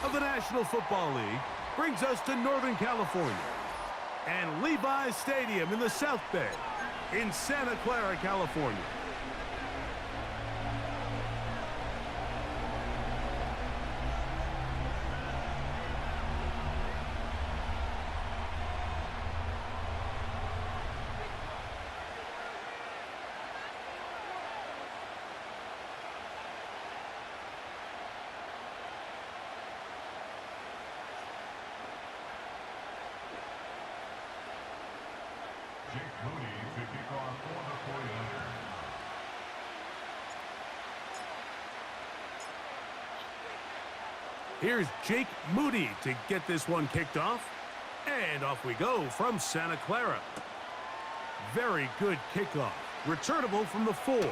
of the National Football League brings us to Northern California and Levi's Stadium in the South Bay in Santa Clara, California. Here's Jake Moody to get this one kicked off. And off we go from Santa Clara. Very good kickoff. Returnable from the 4.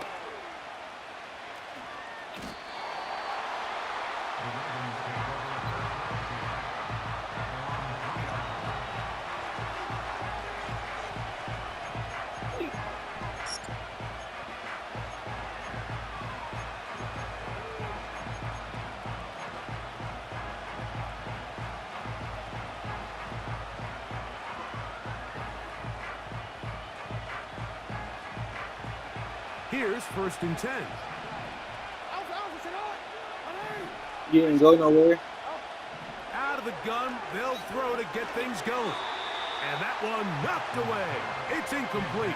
Here's 1st and 10. You didn't go nowhere. Out of the gun, they'll throw to get things going. And that one knocked away. It's incomplete.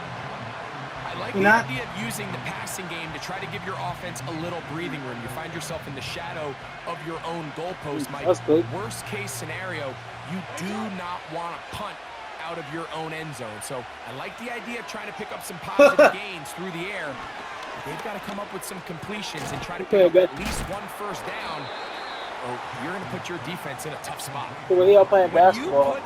I like the idea of using the passing game to try to give your offense a little breathing room. You find yourself in the shadow of your own goalpost. My worst case scenario, you do not want to punt out of your own end zone. So I like the idea of trying to pick up some positive gains through the air. But they've got to come up with some completions and try to pick up at least one first down, or you're going to put your defense in a tough spot. When you put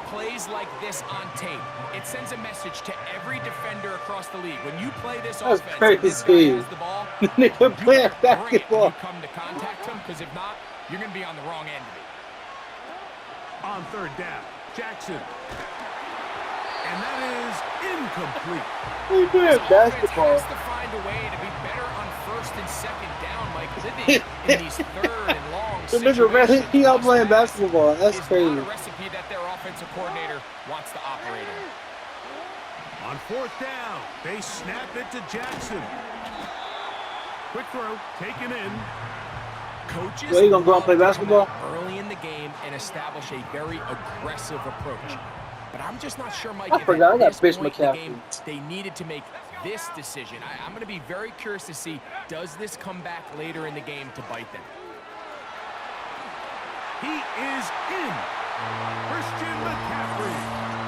plays like this on tape, it sends a message to every defender across the league. When you play this offense, and this guy has the ball, you play basketball. You come to contact him, because if not, you're going to be on the wrong end of it. On 3rd down, Jackson. And that is incomplete. He playing basketball. Has to find a way to be better on 1st and 2nd down, Mike. Living in these 3rd and long situations. He out playing basketball. That's crazy. Not a recipe that their offensive coordinator wants to operate in. On 4th down, they snap it to Jackson. Quick throw, taken in. Coaches you gonna go and play basketball early in the game and establish a very aggressive approach. But I'm just not sure, Mike, I forgot I got Fish McCaffrey. They needed to make this decision. I'm going to be very curious to see, does this come back later in the game to bite them? He is in. Christian McCaffrey.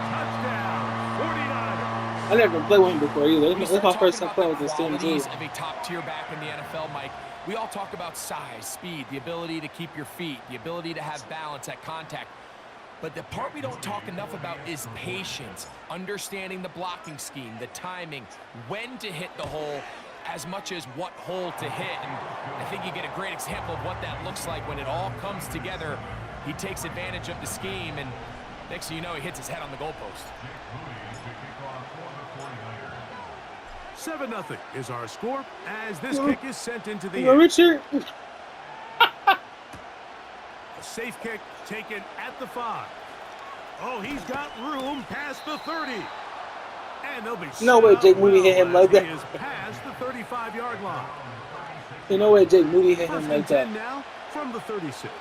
Touchdown, 49ers. I never played with him before either. This is my first time playing with this team too. Of a top-tier back in the NFL, Mike. We all talk about size, speed, the ability to keep your feet, the ability to have balance at contact. But the part we don't talk enough about is patience, understanding the blocking scheme, the timing, when to hit the hole, as much as what hole to hit. And I think you get a great example of what that looks like when it all comes together. He takes advantage of the scheme, and next thing you know, he hits his head on the goalpost. 7-0 is our score as this kick is sent into the air. Richard. A safe kick taken at the 5. Oh, he's got room past the 30. And they'll be no way Jake Moody hit him like that. He is past the 35-yard line. You know way Jake Moody hit him like that. Now from the 36.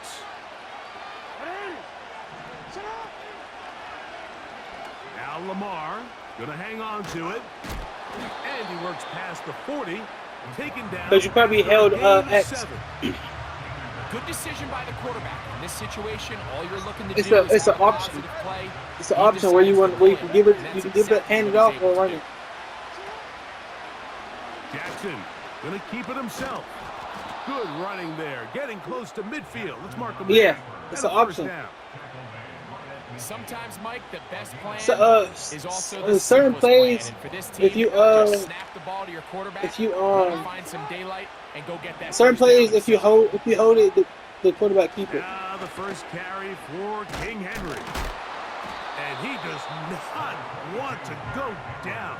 Now Lamar gonna hang on to it. And he works past the 40. Taken down. Because you probably held X. Good decision by the quarterback. In this situation, all you're looking to do is it's an option. It's an option where you can give it, hand it off or run it. Jackson gonna keep it himself. Good running there, getting close to midfield. Let's mark him. Yeah, it's an option. Sometimes, Mike, the best plan is also the certain plays. If you snap the ball to your quarterback, find some daylight and go get that. Certain plays, if you hold it, the quarterback keep it. Now the first carry for King Henry, and he does not want to go down.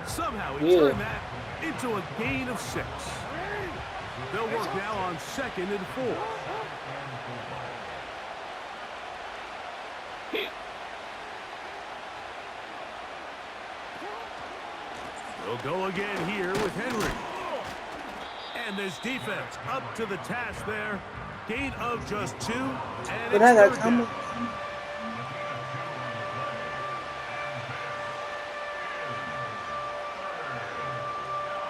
Somehow he turned that into a gain of 6. They'll work now on 2nd and 4. They'll go again here with Henry. And this defense up to the task there. Gain of just 2. And it's third down.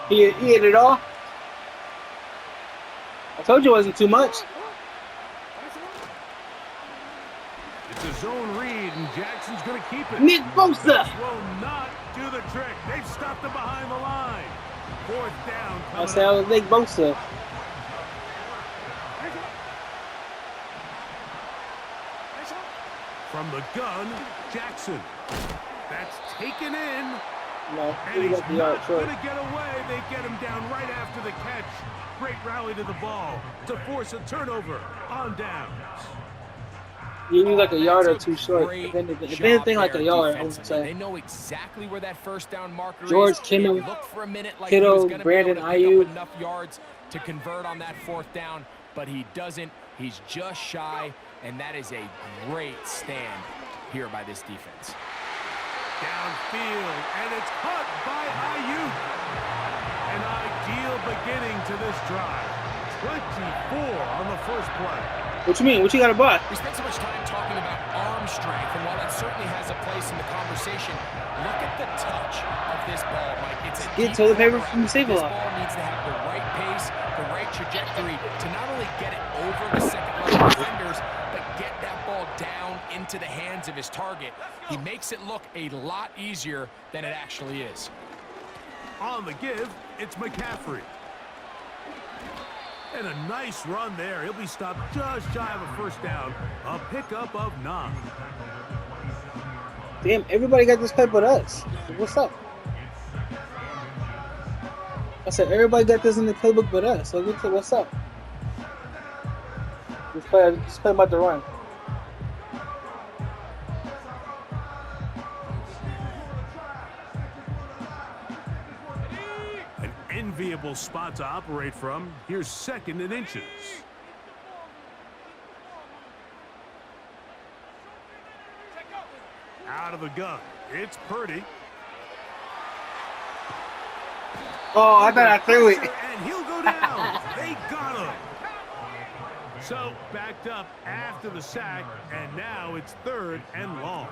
He ate it all. I told you it wasn't too much. It's a zone read, and Jackson's going to keep it. Nick Bosa. This will not do the trick. They've stopped him behind the line. 4th down. I said I was Nick Bosa. From the gun, Jackson. That's taken in. No, and he's not going to get away. They get him down right after the catch. Great rally to the ball to force a turnover on downs. You need like a yard or 2 short. If anything, like a yard, I would say. They know exactly where that first down marker George is. Kittle, Look for a minute like Kittle, he was Brandon be able to pick Ayuk. up enough yards to convert on that 4th down, but he doesn't. He's just shy, and that is a great stand here by this defense. Downfield, and it's caught by Ayuk. An ideal beginning to this drive. 24 on the first play. What you mean? What you got to buy? We spent so much time talking about arm strength, and while that certainly has a place in the conversation, look at the touch of this ball, Mike. It's a Get toilet paper from the save a This lot. ball needs to have the right pace, the right trajectory to not only get it over the second-level defenders, but get that ball down into the hands of his target. He makes it look a lot easier than it actually is. On the give, it's McCaffrey. And a nice run there. He'll be stopped just shy of a first down. A pickup of 9. Damn, everybody got this play but us. What's up? I said everybody got this in the playbook but us. So what's up? This play about to run. An enviable spot to operate from. Here's 2nd and inches. Out of the gun. It's Purdy. Oh, I thought I threw it. And he'll go down. They got him. So backed up after the sack, and now it's 3rd and long.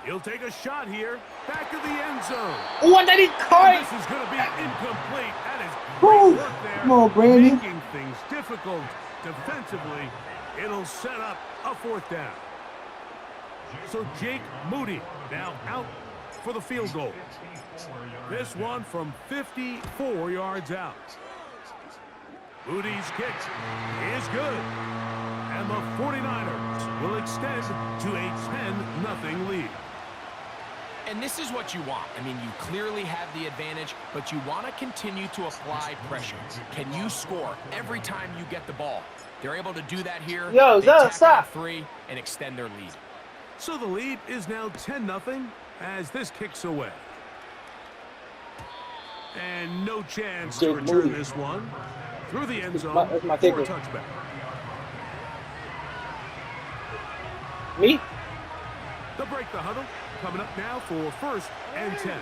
He'll take a shot here. Back of the end zone. What did he call? This is going to be incomplete. That is great work there. Come on, Brandon. Making things difficult defensively. It'll set up a 4th down. So Jake Moody now out for the field goal. This one from 54 yards out. Moody's kick is good. And the 49ers will extend to a 10-0 lead. And this is what you want. I mean, you clearly have the advantage, but you want to continue to apply pressure. Can you score every time you get the ball? They're able to do that here. Yo, they tack stop. on 3 and extend their lead. So the lead is now 10-0 as this kicks away. And no chance to return this one through the end zone That's my for a kicker. touchback. Me? They'll break the huddle. Coming up now for 1st and 10.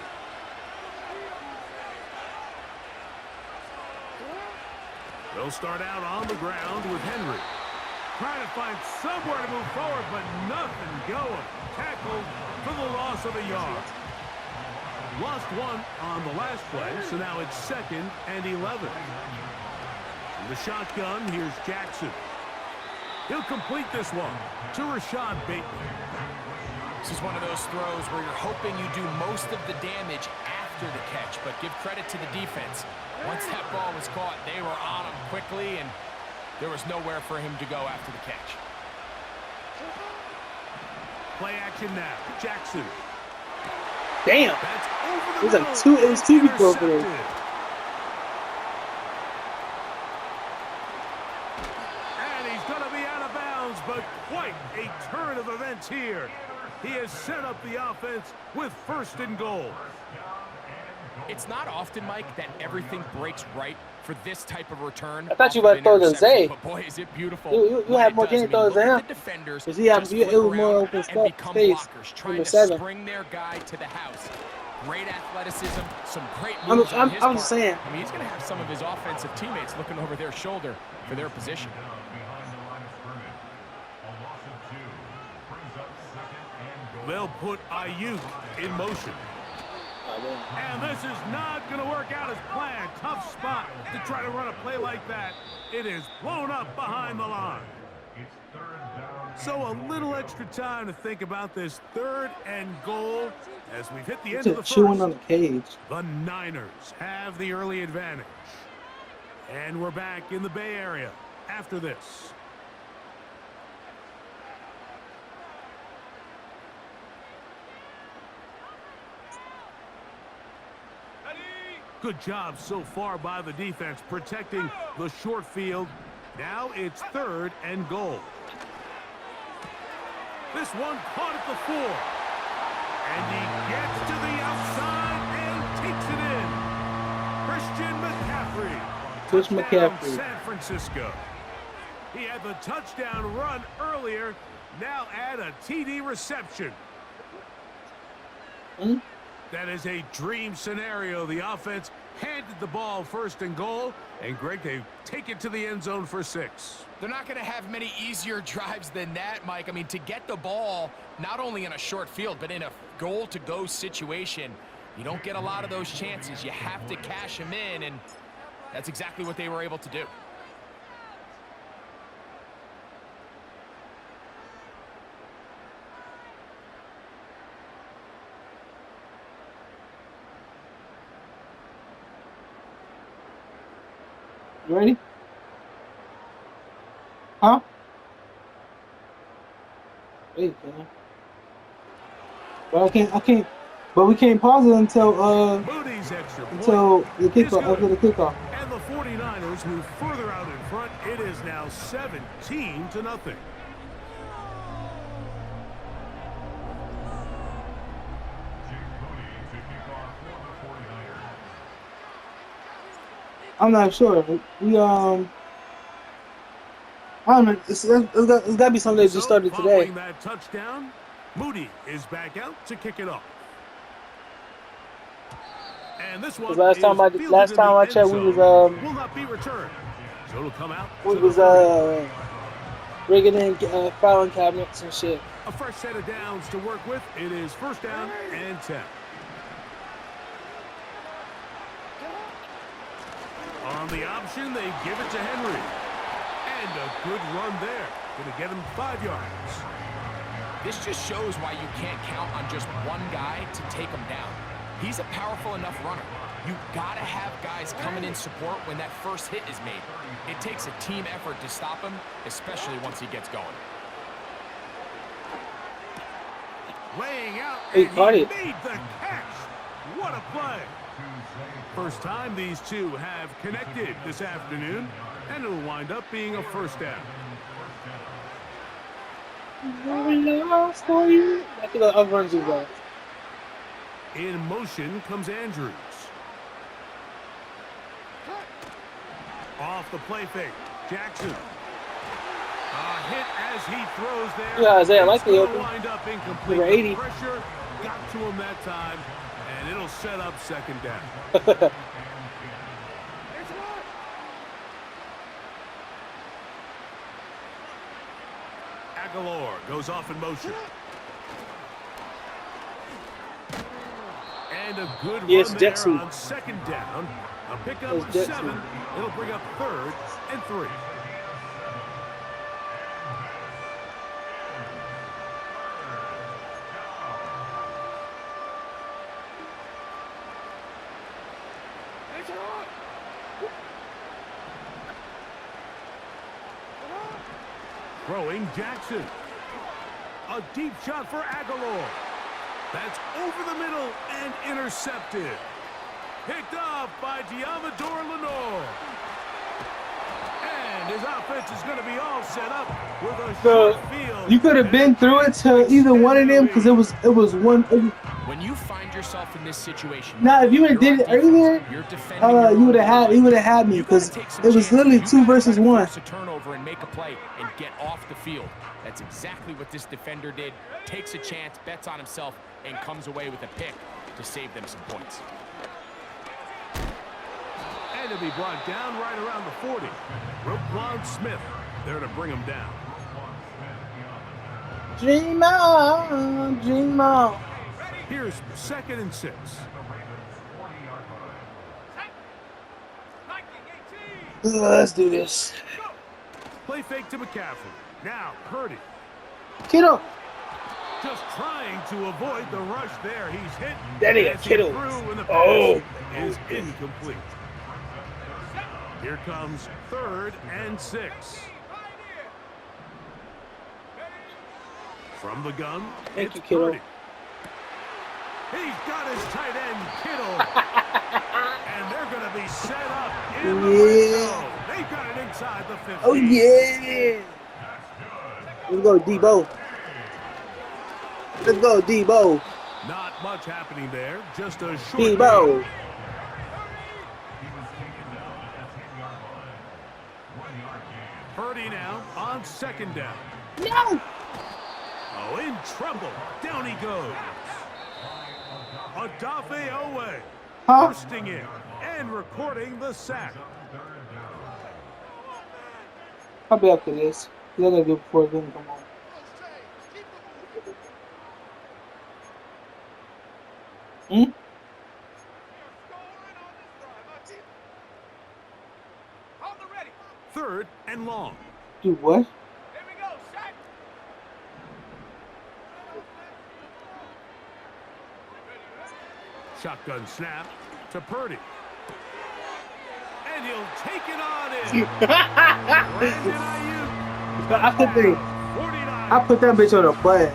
They'll start out on the ground with Henry. Trying to find somewhere to move forward, but nothing going. Tackled for the loss of a yard. Lost 1 on the last play, so now it's 2nd and 11. In the shotgun, here's Jackson. He'll complete this one to Rashad Bateman. This is one of those throws where you're hoping you do most of the damage after the catch, but give credit to the defense. Once that ball was caught, they were on him quickly, and there was nowhere for him to go after the catch. Play action now. Jackson. Damn. That's over the It was like middle. it was 2 people over there. Intercepted. And he's going to be out of bounds, but quite a turn of events here. He has set up the offense with 1st and goal. It's not often, Mike, that everything breaks right for this type of return. I thought you were about to throw to Zay. But boy, is it beautiful. You have more chance to throw to him. Because it was more open space. Trying to spring their guy to the house. Great athleticism, some great moves on his part. I'm just saying. I mean, he's going to have some of his offensive teammates looking over their shoulder for their position. They'll put Ayuk in motion. And this is not going to work out as planned. Tough spot to try to run a play like that. It is blown up behind the line. So a little extra time to think about this 3rd and goal as we've hit the end of the first. Chewing on the cage. The Niners have the early advantage. And we're back in the Bay Area after this. Good job so far by the defense protecting the short field. Now it's 3rd and goal. This one caught at the 4. And he gets to the outside and takes it in. Christian McCaffrey. San Francisco. He had the touchdown run earlier. Now add a TD reception. That is a dream scenario. The offense handed the ball 1st and goal. And, Greg, they take it to the end zone for 6. They're not going to have many easier drives than that, Mike. I mean, to get the ball, not only in a short field, but in a goal-to-go situation, you don't get a lot of those chances. You have to cash them in, and that's exactly what they were able to do. You ready? Huh? Wait, man. But I can't. But we can't pause it until the kickoff. After the kickoff. And the 49ers move further out in front. It is now 17-0. I'm not sure. I don't know. It's got to be something that just started today. That touchdown, Moody is back out to kick it off. And this one last time I checked, we was will not be returned. So it'll come out. We was rigging in filing cabinets and shit. A fresh set of downs to work with. It is 1st down and 10. On the option, they give it to Henry. And a good run there. Going to get him 5 yards. This just shows why you can't count on just one guy to take him down. He's a powerful enough runner. You've got to have guys coming in support when that first hit is made. It takes a team effort to stop him, especially once he gets going. Laying out, he made the catch. What a play. First time these two have connected this afternoon, and it'll wind up being a 1st down. In motion comes Andrews. Off the play fake, Jackson. A hit as he throws there. Yeah, Isaiah, I like the open. Wind up incomplete. 80. Pressure got to him that time, and it'll set up 2nd down. Aguilar goes off in motion. And a good run there on 2nd down. A pickup 7. It'll bring up 3rd and 3. Throwing Jackson. A deep shot for Aguilar. That's over the middle and intercepted. Picked off by Diamador Lenore. And his offense is going to be all set up with a short field. You could have been through it to either one of them because it was one. When you find yourself in this situation, Now, if you would have did it earlier, you would have had me because it was literally 2 versus 1. Force a turnover and make a play and get off the field. That's exactly what this defender did. Takes a chance, bets on himself, and comes away with a pick to save them some points. And to be brought down right around the 40. Roquan Smith there to bring him down. Dream on, dream on. Here's 2nd and 6. Let's do this. Play fake to McCaffrey. Now Purdy. Kittle. Just trying to avoid the rush there. He's hit. That nigga Kittle. Oh. Is incomplete. Here comes 3rd and 6. From the gun, thank you, Kittle. Purdy. He's got his tight end, Kittle. And they're going to be set up in the red zone. They've got it inside the 50. Oh, yeah. Let's go, Debo. Let's go, Debo. Not much happening there. Just a short Debo. game. Purdy now on 2nd down. No. Oh, in trouble. Down he goes. Odafe Owe bursting in and recording the sack. I'll be after this. You're going to do it before it doesn't come on. Hmm? 3rd and long. Do what? Shotgun snap to Purdy. And he'll take it on in. Brandon Ayuk. I put that bitch on a button.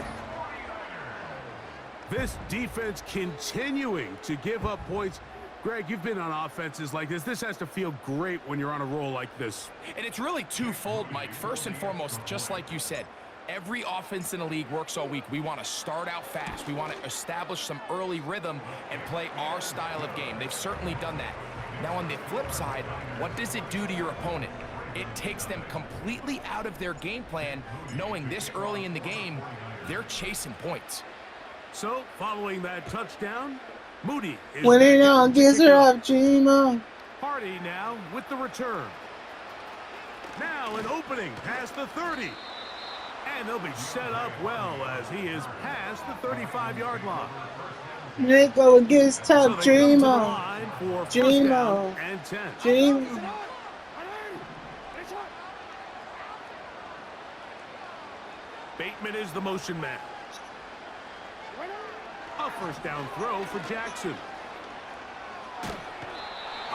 This defense continuing to give up points. Greg, you've been on offenses like this. This has to feel great when you're on a roll like this. And it's really twofold, Mike. First and foremost, just like you said, every offense in the league works all week. We want to start out fast. We want to establish some early rhythm and play our style of game. They've certainly done that. Now, on the flip side, what does it do to your opponent? It takes them completely out of their game plan, knowing this early in the game, they're chasing points. So, following that touchdown, Moody is when it all gets her up, dream on. Hardy now with the return. Now an opening past the 30. And they'll be set up well as he is past the 35-yard line. Nico against top, So dream on. Dream on. And 10. Dream on. Bateman is the motion man. A 1st down throw for Jackson.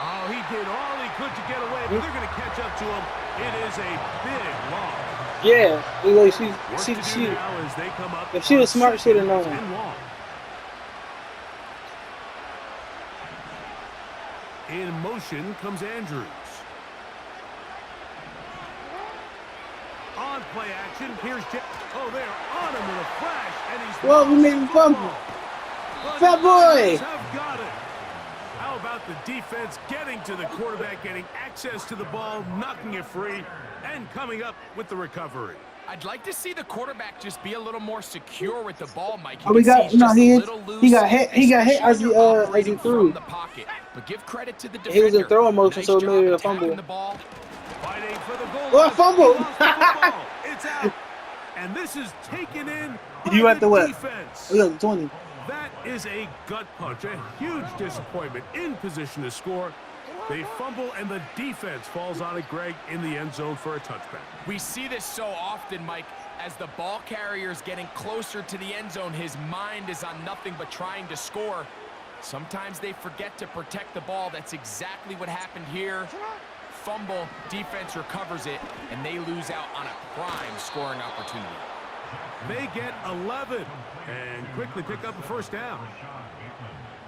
Oh, he did all he could to get away, but they're going to catch up to him. It is a big loss. Yeah, like she if she was smart, she'd have known. In motion comes Andrews. On play action, here's oh, they're on him with a flash, and he's well, we made him fumble. Fat boy. Have got it. How about the defense getting to the quarterback, getting access to the ball, knocking it free, and coming up with the recovery? I'd like to see the quarterback just be a little more secure with the ball, Mike. Oh, we got no. He got hit. He got hit as he threw. The pocket. But give credit to the defender. He was in throwing motion, so it made it a fumble. Fighting for the goal. Oh, fumble! It's out, and this is taken in. You at the what? Defense. We got 20. That is a gut punch, a huge disappointment in position to score. They fumble, and the defense falls on it, Greg, in the end zone for a touchback. We see this so often, Mike. As the ball carrier is getting closer to the end zone, his mind is on nothing but trying to score. Sometimes they forget to protect the ball. That's exactly what happened here. Fumble, defense recovers it, and they lose out on a prime scoring opportunity. They get 11 and quickly pick up the 1st down.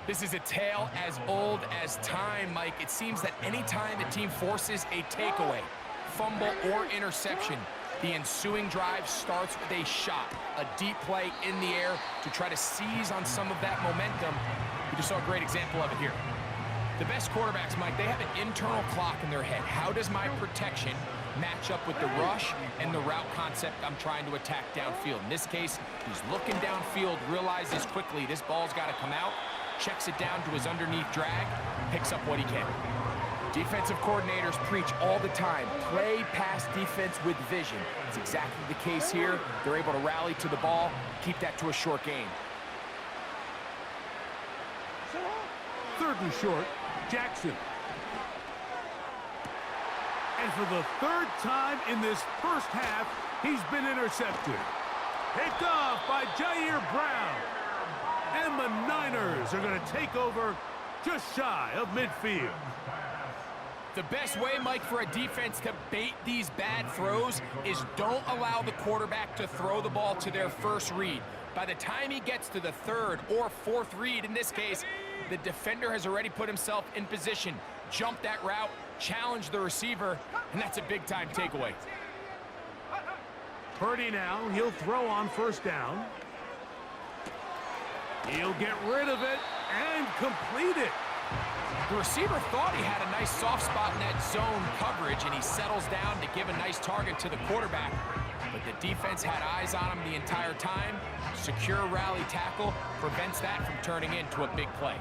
This is a tale as old as time, Mike. It seems that any time the team forces a takeaway, fumble, or interception, The ensuing drive starts with a shot, a deep play in the air to try to seize on some of that momentum. We just saw a great example of it here. The best quarterbacks, Mike, they have an internal clock in their head. How does my protection match up with the rush and the route concept I'm trying to attack downfield? In this case, he's looking downfield, realizes quickly this ball's got to come out, checks it down to his underneath drag, picks up what he can. Defensive coordinators preach all the time, play pass defense with vision. It's exactly the case here. They're able to rally to the ball, keep that to a short gain. 3rd and short, Jackson. And for the 3rd time in this first half, he's been intercepted. Picked off by Jair Brown. And the Niners are going to take over just shy of midfield. The best way, Mike, for a defense to bait these bad throws is don't allow the quarterback to throw the ball to their first read. By the time he gets to the 3rd or 4th read, in this case, the defender has already put himself in position, jump that route, challenge the receiver, and that's a big-time takeaway. Purdy now, he'll throw on 1st down. He'll get rid of it and complete it. The receiver thought he had a nice soft spot in that zone coverage, and he settles down to give a nice target to the quarterback. But the defense had eyes on him the entire time. Secure rally tackle prevents that from turning into a big play.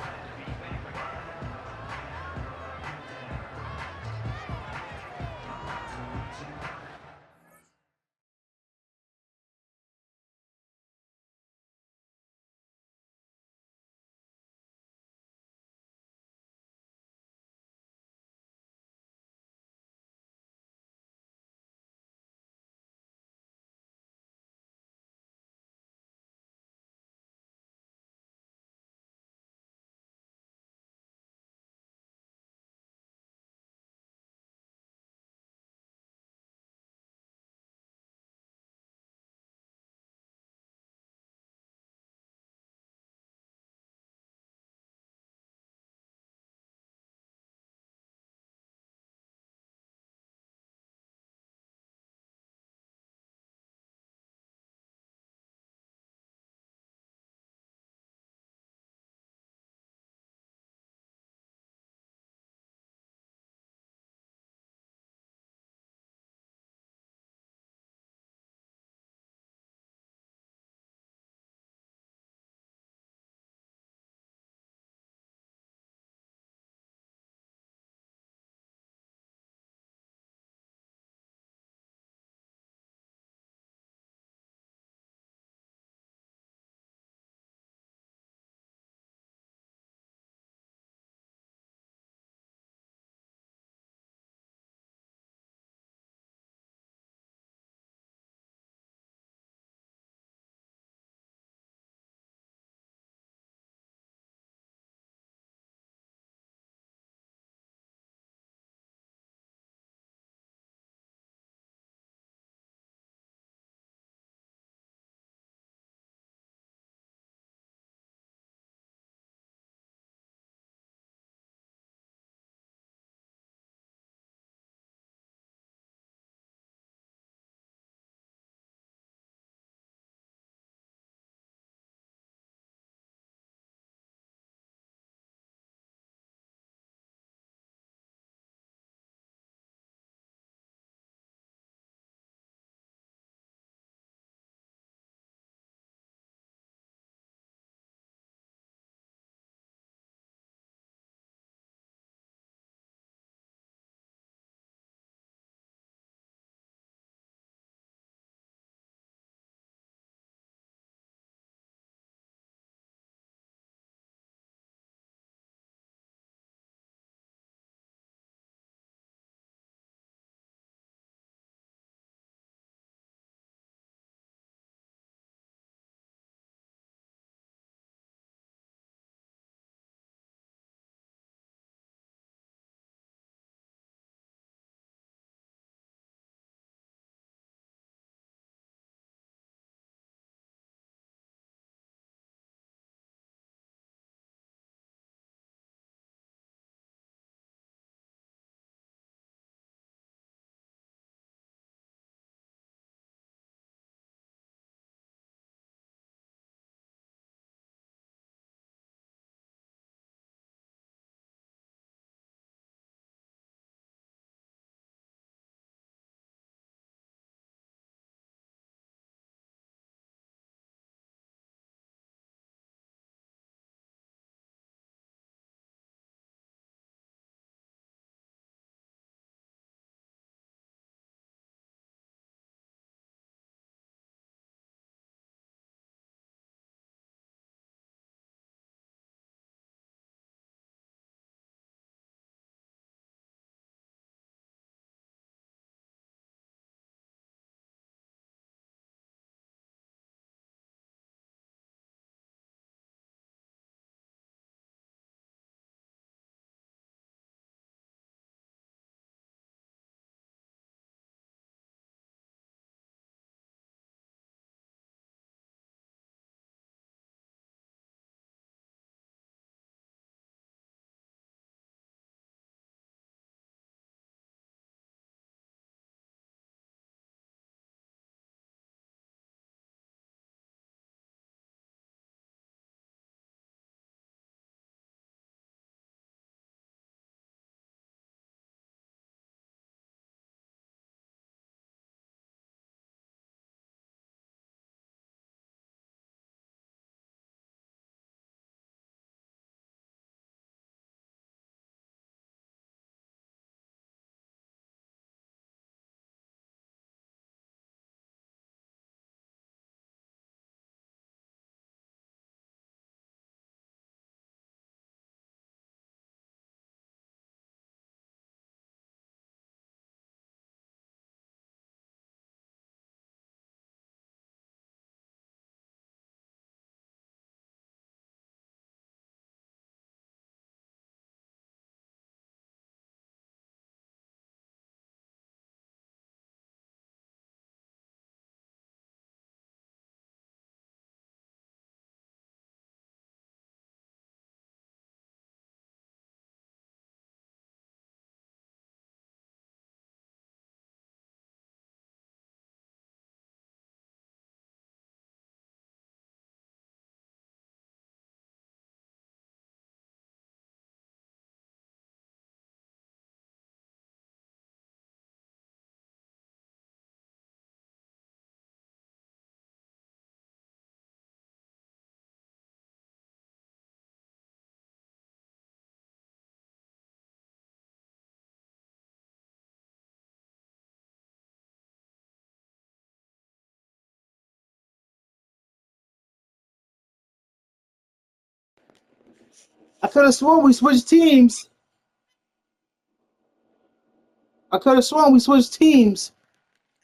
I could have sworn we switched teams.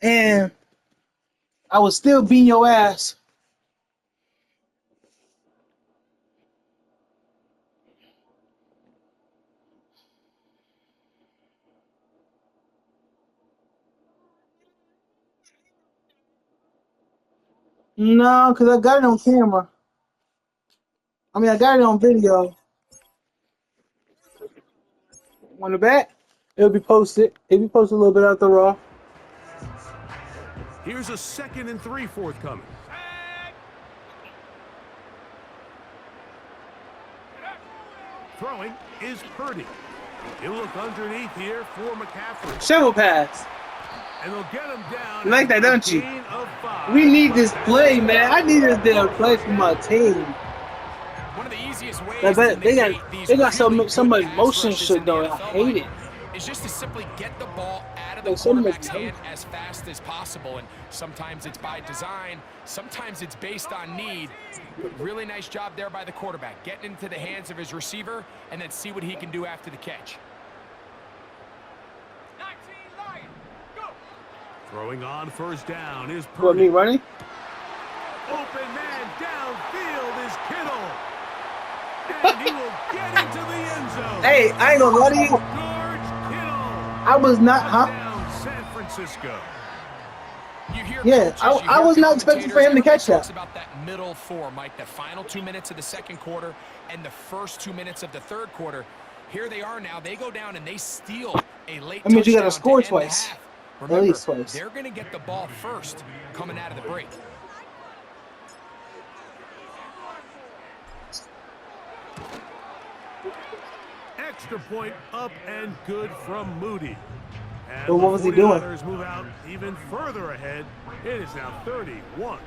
And I was still beating your ass. No, because I got it on camera. I mean, I got it on video. On the back, it'll be posted. It'll be posted a little bit after Raw. Here's a 2nd and 3 forthcoming. Throwing is Purdy. He'll look underneath here for McCaffrey. Shovel pass. And they'll get him down. You like that, don't you? We need this play, man. I need this damn play for my team. One of the easiest ways they got so much motion shit though. I hate it. Is just to simply get the ball out of the quarterback's hand as fast as possible. And sometimes it's by design, sometimes it's based on need. But really nice job there by the quarterback, getting into the hands of his receiver and then see what he can do after the catch. Throwing on first down is Purdy. What, me running? Open man downfield is Kittle. And he will get into the end zone. Hey, I ain't gonna lie to you. George Kittle. I was not, Down San Francisco. Yeah, I was not expecting for him to catch that. About that middle four, Mike, the final 2 minutes of the second quarter and the first 2 minutes of the third quarter. Here they are now. They go down and they steal a late touchdown. I mean, you got to score twice. Remember, at least twice. They're going to get the ball first coming out of the break. Extra point up and good from Moody. And but what was he doing? Move out even further ahead. It is now 31-0.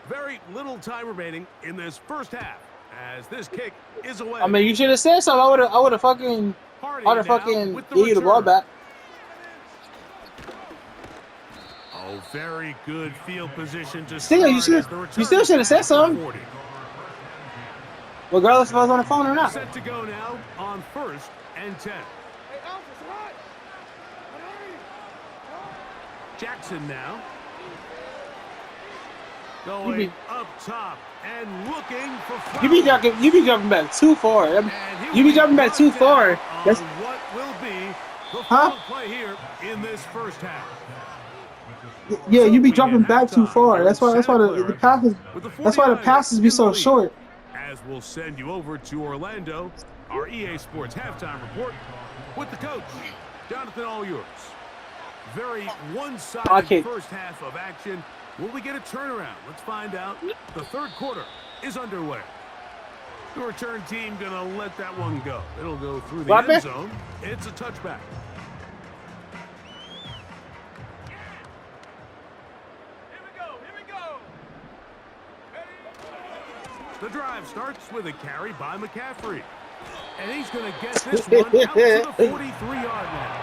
Very little time remaining in this first half as this kick is away. I mean, you should have said something. I would have fucking gave you the ball back. Oh, very good field position to still, you still should have said something. Regardless if I was on the phone or not. Set to go now on 1st and 10. Jackson now. Going up top and looking for you be jumping back too far. You be jumping back too far. That's what will be the final play here in this first half. Yeah, you be jumping back too far. That's why the passes be so short. As we'll send you over to Orlando, our EA Sports halftime report with the coach, Jonathan, all yours. Very one-sided first half of action. Will we get a turnaround? Let's find out. The third quarter is underway. The return team gonna let that one go. It'll go through the end zone. It's a touchback. The drive starts with a carry by McCaffrey. And he's going to get this one out to the 43-yard line.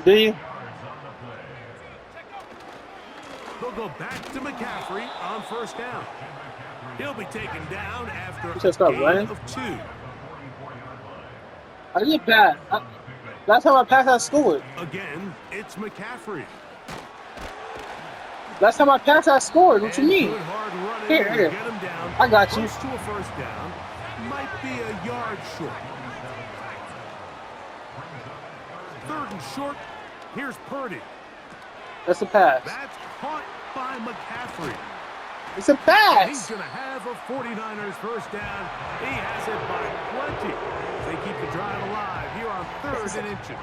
Do you? They'll go back to McCaffrey on first down. He'll be taken down after a gain of 2. I did bad. Last time I passed, I scored. Again, it's McCaffrey. Last time I passed, I scored. What you mean? Here. Get him down. I got you. Close to a first down. Might be a yard short. 3rd and short. Here's Purdy. That's a pass. That's caught by McCaffrey. It's a pass. He's going to have a 49ers first down. He has it by plenty. They keep the drive alive here on 3rd and inches.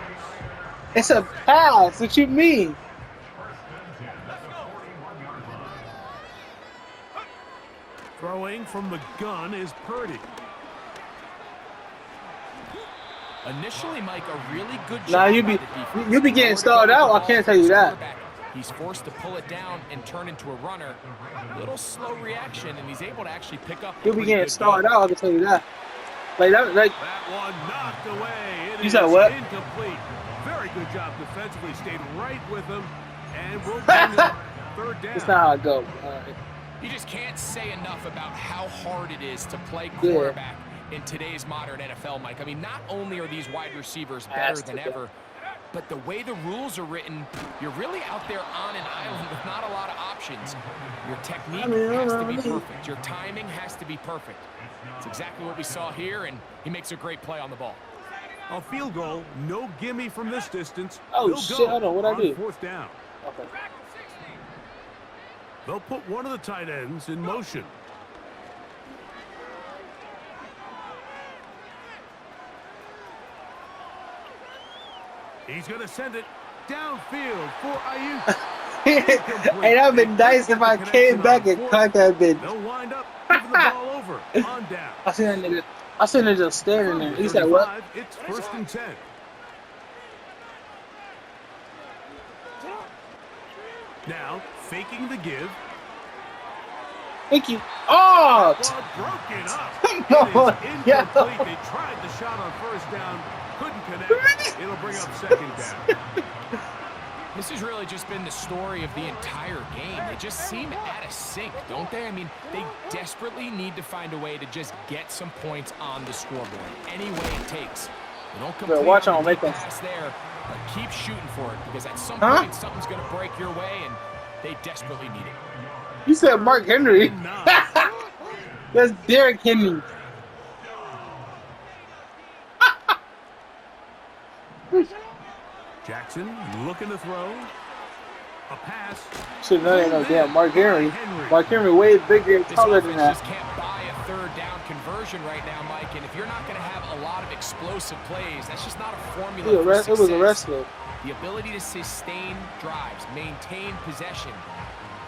It's a pass. What you mean? Throwing from the gun is Purdy. Initially, Mike, a really good job. Nah, you be getting stalled out. I can't tell you that. He's forced to pull it down and turn into a runner. Little slow reaction, and he's able to actually pick up. You'll be getting stalled out. I can tell you that. That one knocked away. You said what? Incomplete. Very good job defensively. Stayed right with him, and we'll bring up third down. That's not how it goes. You just can't say enough about how hard it is to play quarterback in today's modern NFL, Mike. I mean, not only are these wide receivers better than ever, but the way the rules are written, you're really out there on an island with not a lot of options. Your technique has to be perfect. Your timing has to be perfect. It's exactly what we saw here, and he makes a great play on the ball. A field goal, no gimme from this distance. Oh, shit, hold on, what'd I do? Fourth down. Okay. They'll put one of the tight ends in motion. He's going to send it downfield for Ayuk. Hey, that would been nice if I came back and caught that bitch. They'll wind up giving the ball over on down. I seen that nigga just standing there. He said, what? It's 1st and 10. Now, faking the give. Thank you. Oh! Ball broken up. Come on, It is yo. incomplete. They tried the shot on first down. Couldn't connect. It'll bring up 2nd down. This has really just been the story of the entire game. They just seem out of sync, don't they? I mean, they desperately need to find a way to just get some points on the scoreboard, any way it takes. They don't complete watch on on, the make deep them. pass there, but keep shooting for it, because at some point, something's going to break your way, and they desperately need it. You said Mark Henry. That's Derrick Henry. Jackson looking to throw. A pass. Should know that no damn Mark Henry. Mark Henry way bigger and This taller than offense that. just can't buy a third down conversion right now, Mike, and if you're not going to have a lot of explosive plays, that's just not a formula for success. It was a wrestler. The ability to sustain drives, maintain possession,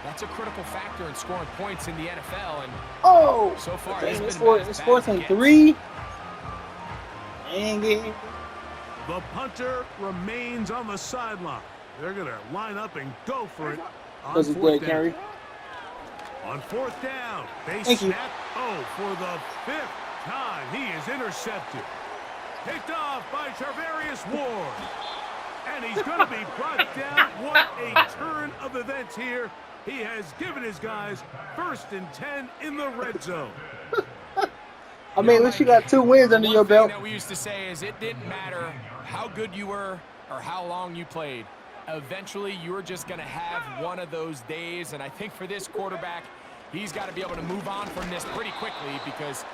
that's a critical factor in scoring points in the NFL. And so far, dang, it's it's 4th and 3. Dang it. The punter remains on the sideline. They're going to line up and go for it on 4th down. On 4th down, they snap. Oh, for the 5th time, he is intercepted. Picked off by Charvarius Ward. And he's going to be brought down. What a turn of events here. He has given his guys 1st and 10 in the red zone. I mean, at least you got 2 wins under your belt. One thing that we used to say is it didn't matter how good you were or how long you played. Eventually, you were just going to have one of those days. And I think for this quarterback, he's got to be able to move on from this pretty quickly, because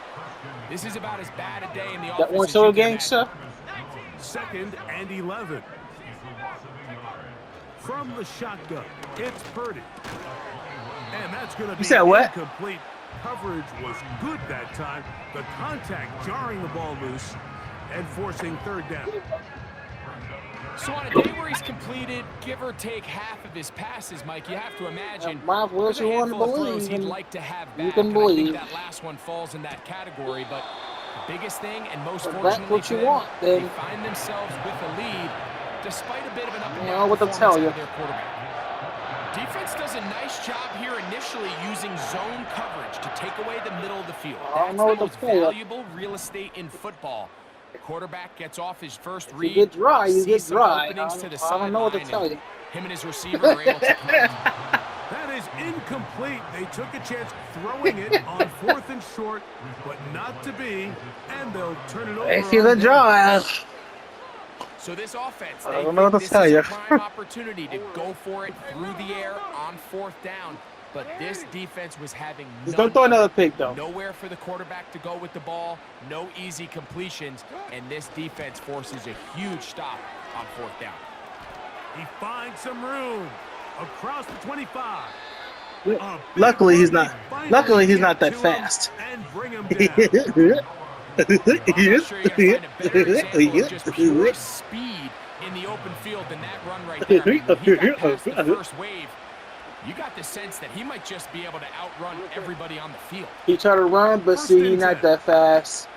this is about as bad a day in the offense. That one solo gangster. 2nd and 11. From the shotgun, it's Purdy. And that's going to be incomplete. Coverage was good that time. The contact jarring the ball loose and forcing 3rd down. So on a day where he's completed, give or take half of his passes, Mike, you have to imagine there's a handful of throws he'd like to have back. You can believe. I think that last one falls in that category, but the biggest thing, and most fortunately for them, they find themselves with a lead despite a bit of an up and down performance out of their quarterback. Defense does a nice job here initially using zone coverage to take away the middle of the field. That's the most valuable real estate in football. The quarterback gets off his first read. You get dry, you get dry. I don't know what to tell you. Him and his receiver are able to connect. That is incomplete. They took a chance throwing it on 4th and short, but not to be, and they'll turn it over. They feel the dry. So this offense, I don't know what to tell you. This is a prime opportunity to go for it through the air on 4th down. But this defense was having don't throw another pick, though. Nowhere for the quarterback to go with the ball, no easy completions, and this defense forces a huge stop on 4th down. He finds some room across the 25. Luckily, he's not that fast. And bring him down. I'm not sure you're going to find a better example of just pure speed in the open field than that run right there. I mean, when he got past the first wave, you got the sense that he might just be able to outrun everybody on the field. He tried to run, but see, he's not that fast.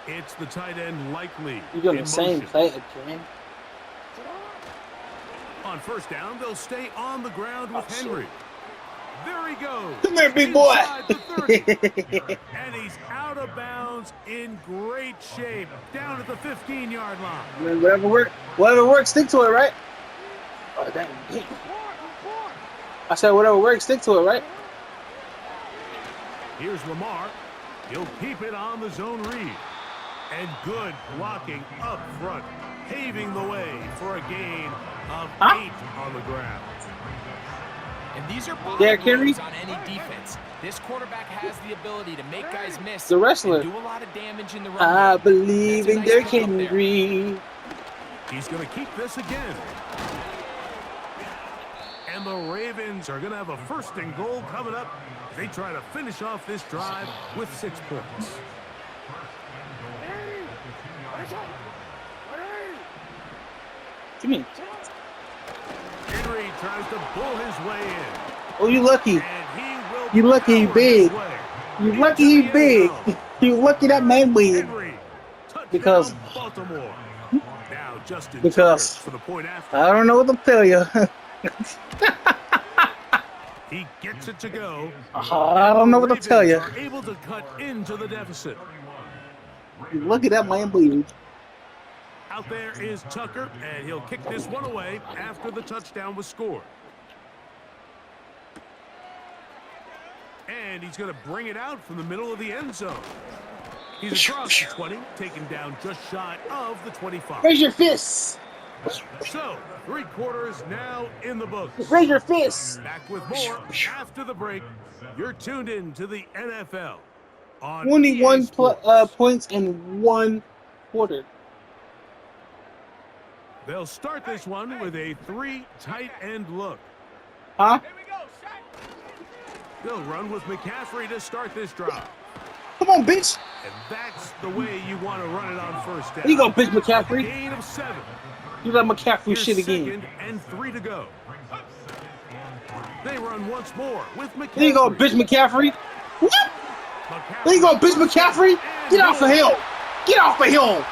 It's the tight end Likely. You're doing the same play again. On 1st down, they'll stay on the ground with Henry. There he goes. Come here, big boy. And he's out of bounds in great shape. Down at the 15-yard line. Whatever works, stick to it, right? Oh, dang. I said whatever works, stick to it, right? Here's Lamar. He'll keep it on the zone read. And good blocking up front, paving the way for a gain of 8 on the ground. And these are Derrick Henry on any defense. This quarterback has the ability to make guys miss. The wrestler. And do a lot of damage in the run. I believe in Derrick Henry. He's going to keep this again. And the Ravens are going to have a 1st and goal coming up. They try to finish off this drive with 6 points. What you mean? Henry tries to bull his way in. Oh, you lucky. And he will You lucky he power big. his way You into lucky he the end big. zone. You lucky that man big. Henry, touchdown, Because- Baltimore. Now Justin Because- Tucker for the point after. I don't know what to tell you. He gets it to go. I don't know what to tell you. Ravens are able to cut into the deficit. You lucky that man big. Out there is Tucker, and he'll kick this one away after the touchdown was scored. And he's going to bring it out from the middle of the end zone. He's across the 20, taken down just shy of the 25. Raise your fists. So, 3 quarters now in the books. Raise your fists. Back with more after the break. You're tuned in to the NFL on 21 EA Sports. points in 1 quarter. They'll start this one with a 3 tight end look. Huh? They'll run with McCaffrey to start this drive. Come on, bitch. And that's the way you want to run it on 1st down. There you go, bitch McCaffrey. Gain of 7. You let McCaffrey Here's shit again. 2nd and 3 to go. They run once more with McCaffrey. There you go, bitch McCaffrey. What? McCaffrey. There you go, bitch McCaffrey. Get off of him. Get off of him. 20,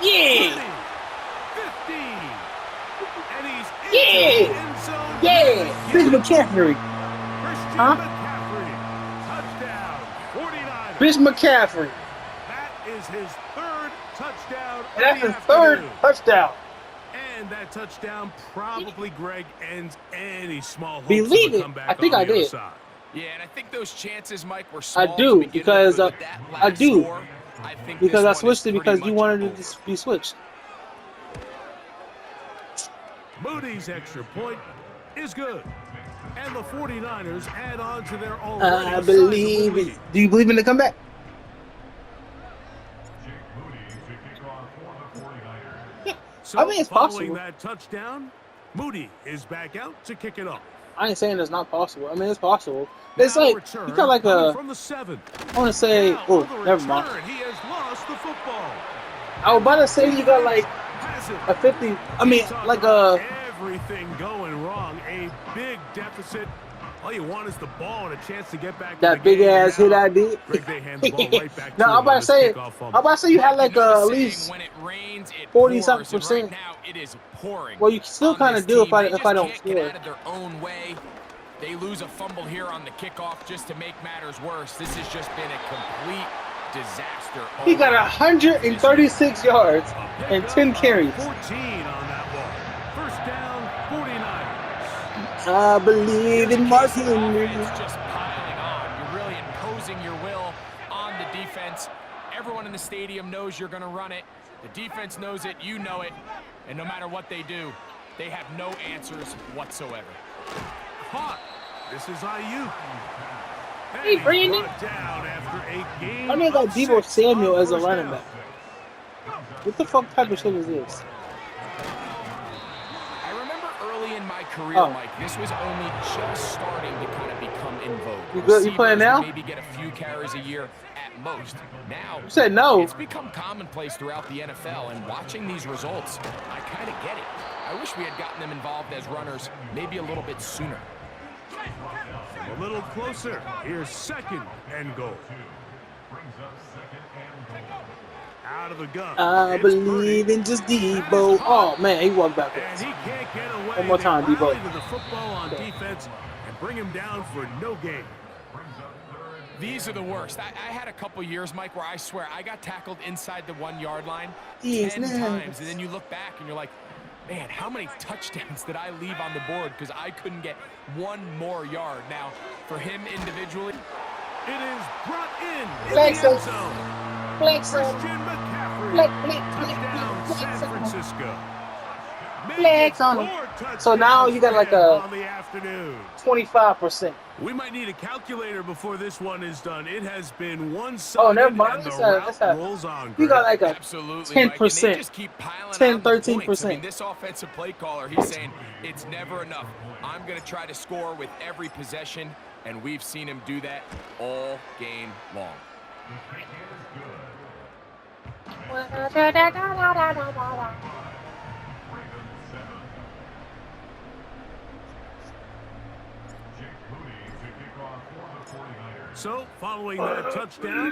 Yeah. 15. And he's into Yeah. the end zone. Yeah. Bitch McCaffrey. Christian Huh? McCaffrey. Touchdown. 49. Bitch McCaffrey. That is his 3rd touchdown. And that's of his the 3rd afternoon. touchdown. And that touchdown probably, Greg, ends any small hopes Believe of a it. comeback I think on I the other did. side. Yeah, and I think those chances, Mike, were I small do, to begin because, with, but that I last do. score, I think Because I this one is switched it pretty because you much wanted over. it to be switched. Moody's extra point is good. And the 49ers add on to their already I believe sizable it. lead. Do you believe in the comeback? So, I mean, it's following possible. that touchdown, Moody is back out to kick it off. I ain't saying it's not possible. I mean, it's possible. It's Now like, return you got like coming a, from the 7. I want to say, Now, oh, on the never mind. return, He has lost the football. I was about to say you got like Has it. a 50, I mean, Talk like about a, everything going wrong. A big deficit. All you want is the ball and a chance to get back. that in the big game. ass hit I did. Greg, they hand the ball right back No, to I'm him about on to this say, kickoff fumble. I'm about to say you had like You know the at saying, least when it rains, it 40 pours, something and percent. right now it is pouring. Well, you can still on kind this of do if team. They I just don't can't get score. out of their own way. They lose a fumble here on the kickoff just to make matters worse. This has just been a complete disaster. He got 136 yards A and pickup 10 of carries. 14 on that ball. 1st down, 49ers. I believe in Mark Henry. It's just piling on. You're really imposing your will on the defense. Everyone in the stadium knows you're going to run it. The defense knows it. You know it. And no matter what they do, they have no answers whatsoever. Caught. This is Ayuk. Hey, Brandon. Brought down after a game I mean, got of Deebo 6 Samuel on as a 1st running down. back. What the fuck type of shit is this? I remember early in my career, Oh. Mike, this was only just starting to kind of become in vogue. You good? You playing Receivers now? would maybe get a few carries a year at most. Now, You said no. it's become commonplace throughout the NFL, and watching these results, I kind of get it. I wish we had gotten them involved as runners maybe a little bit sooner. A little closer. Here's 2nd and goal. Out of the gun. I It's believe Purdy. in just Debo. Oh, man, he walked And backwards. he can't get away. One more time, They Debo. rally to the football on defense and bring him down for no gain. These are the worst. I had a couple years, Mike, where I swear I got tackled inside the 1-yard line These 10 nuts. times, and then you look back and you're like, Man, how many touchdowns did I leave on the board because I couldn't get one more yard? Now, for him individually, it is brought in the Flex end him. zone. Flex him. Christian McCaffrey. Touchdown, Flex San him. Francisco. Flex on him. So now you got like a 25%. We might need a calculator before this one is done. It has been one-sided. Oh, never mind. And the that's route rolls on. You got like a absolutely, 10%. Mike, and they just keep piling 10, on the 13%. points. I mean, this offensive play caller, he's saying it's never enough. I'm going to try to score with every possession, and we've seen him do that all game long. So, following that touchdown,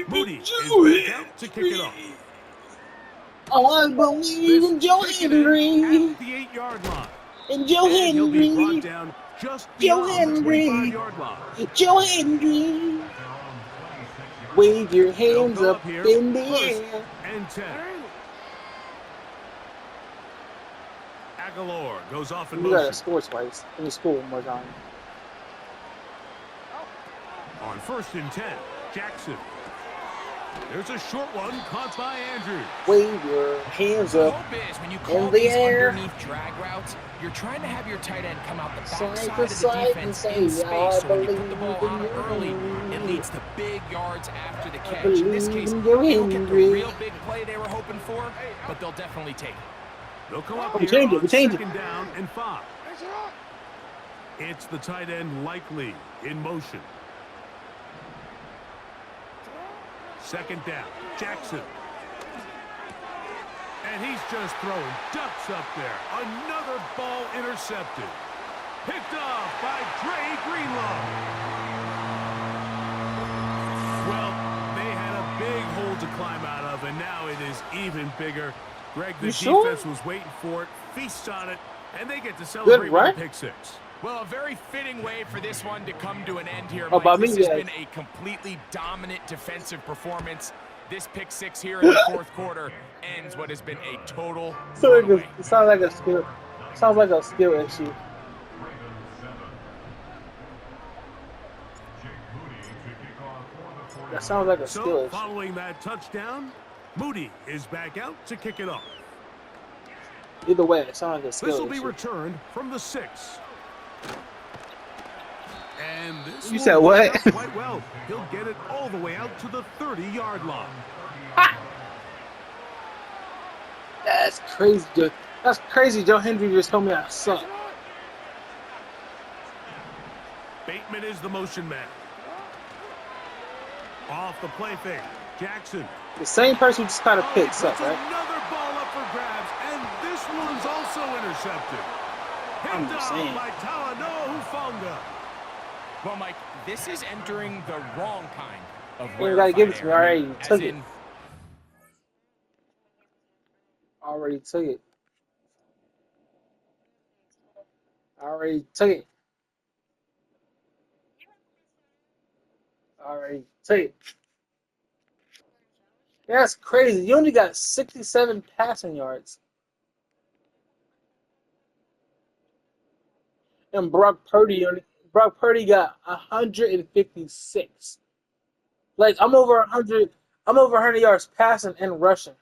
Moody is back out to kick it off. I believe in Joe Henry. At the 8-yard line. And Joe And he'll be brought Henry. down just Joe beyond the Henry. 25-yard line. Joe Henry. Wave your hands They'll up go here, in the first air. and 10. Aguilar goes off in You gotta motion. score twice. Let me score one more time. On 1st and 10, Jackson. There's a short one caught by Andrews. Wave your hands The up hope is when you in call the these air. underneath drag routes, you're trying to have your tight end come out the backside Side of to the side and defense say, in I space. So when you put the ball believe on in him early, you. it leads to big yards after the catch. believe In this case, in they you, don't get the Henry. real big play they were hoping for, but they'll definitely take it. They'll come up We here changed it, on we changed it. 2nd down and 5. It's the tight end Likely in motion. 2nd down, Jackson. And he's just throwing ducks up there. Another ball intercepted. Picked off by Dre Greenlaw. Well, they had a big hole to climb out of, and now it is even bigger. Greg, the You sure? defense was waiting for it, feasts on it, and they get to celebrate with run? a pick 6. Well, a very fitting way for this one to come to an end here, Oh, Mike. by me, This has yes. been a completely dominant defensive performance. This pick 6 here in the 4th quarter ends what has been a total runaway. It sounds like a skill. Sounds like a skill issue. That sounds like a skill So, issue. following that touchdown, Moody is back out to kick it off. Either way, it sounds like a This skill will be issue. returned from the 6. And this You will said work what? out quite well. He'll get it all the way out to the 30-yard line. That's crazy, Joe. That's crazy. Joe Henry just told me I suck. Bateman is the motion man. Off the play fake, Jackson. The same person who just kind of picks up, Puts right? another ball up for grabs, and this one's also intercepted. I'm Picked just off saying. by Talanoa Hufanga. Well, Mike, this is entering the wrong kind of You gotta give it to me. I already As took it. in, Already took it. Already took it. Already took it. That's crazy. You only got 67 passing yards. And Brock Purdy got 156. Like I'm over 100 yards passing and rushing.